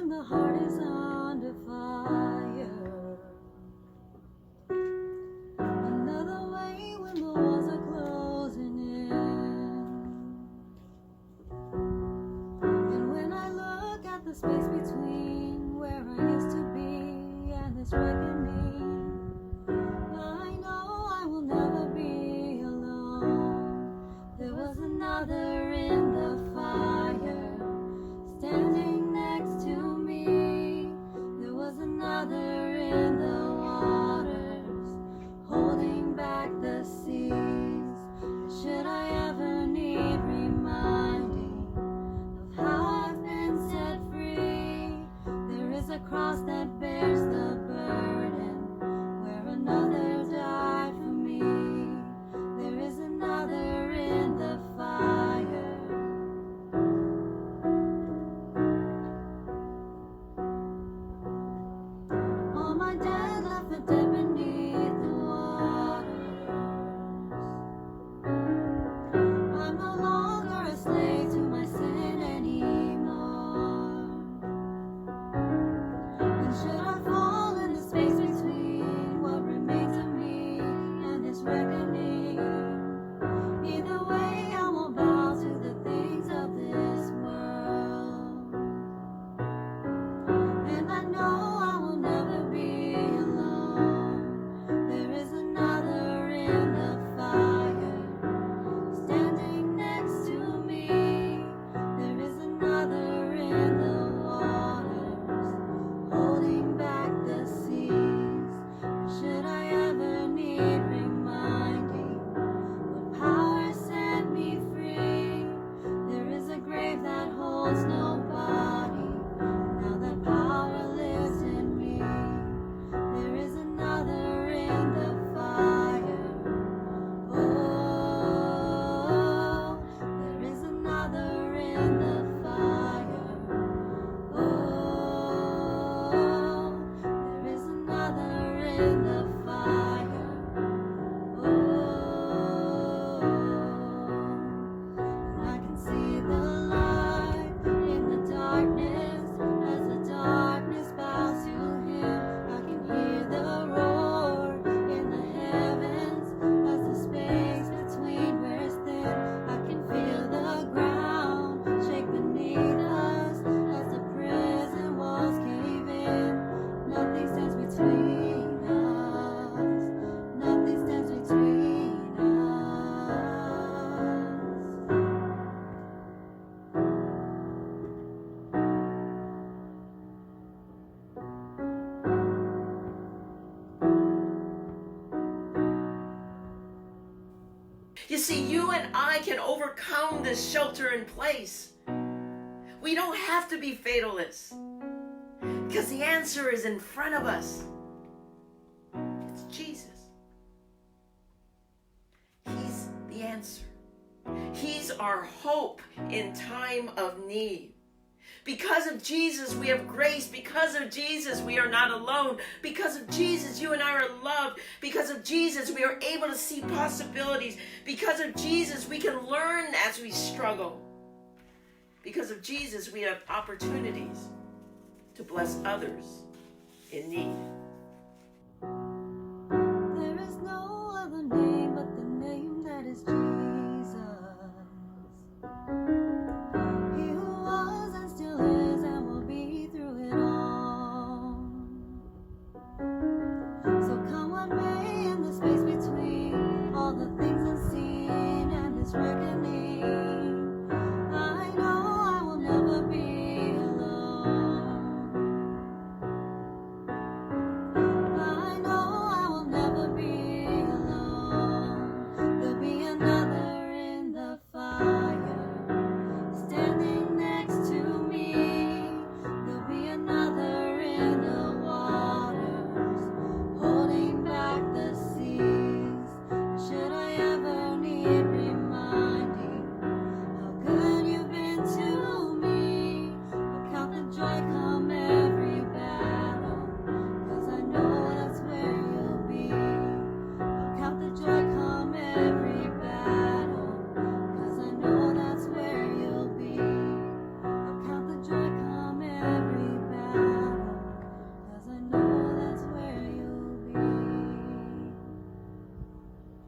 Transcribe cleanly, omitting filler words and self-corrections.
when the heart is under fire. Another way when the walls are closing in. And when I look at the space between where I used to be and this reckoning, I know I will never be alone. There was another in the fire, standing next to me. There was another in the waters, holding back the seas. Should I ever need reminding of how I've been set free, there is a cross that bears the burden where another died for me. There is another in the fire. All my dead left for dead beneath the waters. I'm no longer a slave to my sin anymore. And should I fall in the space between what remains of me and this reckoning, either way I won't bow to the things of this world. And I know I will never be alone. There is another in the fire, standing next to me. There is another in the waters, holding back the seas. Should I ever need reminding what power set me free, there is a grave that holds no body. Now that power lives in me. There is another in the fire. Oh, there is another in the fire. Oh, there is another in the fire. Oh, and I can see the light in the darkness as the darkness bows to him. I can hear the roar in the heavens as the space between wears thin. I can feel the ground shake beneath us as the prison walls cave in. Nothing stands between us. Nothing stands between us. You see, you and I can overcome this shelter in place. We don't have to be fatalists, because the answer is in front of us. It's Jesus. He's the answer. He's our hope in time of need. Because of Jesus, we have grace. Because of Jesus, we are not alone. Because of Jesus, you and I are loved. Because of Jesus, we are able to see possibilities. Because of Jesus, we can learn as we struggle. Because of Jesus, we have opportunities to bless others in need.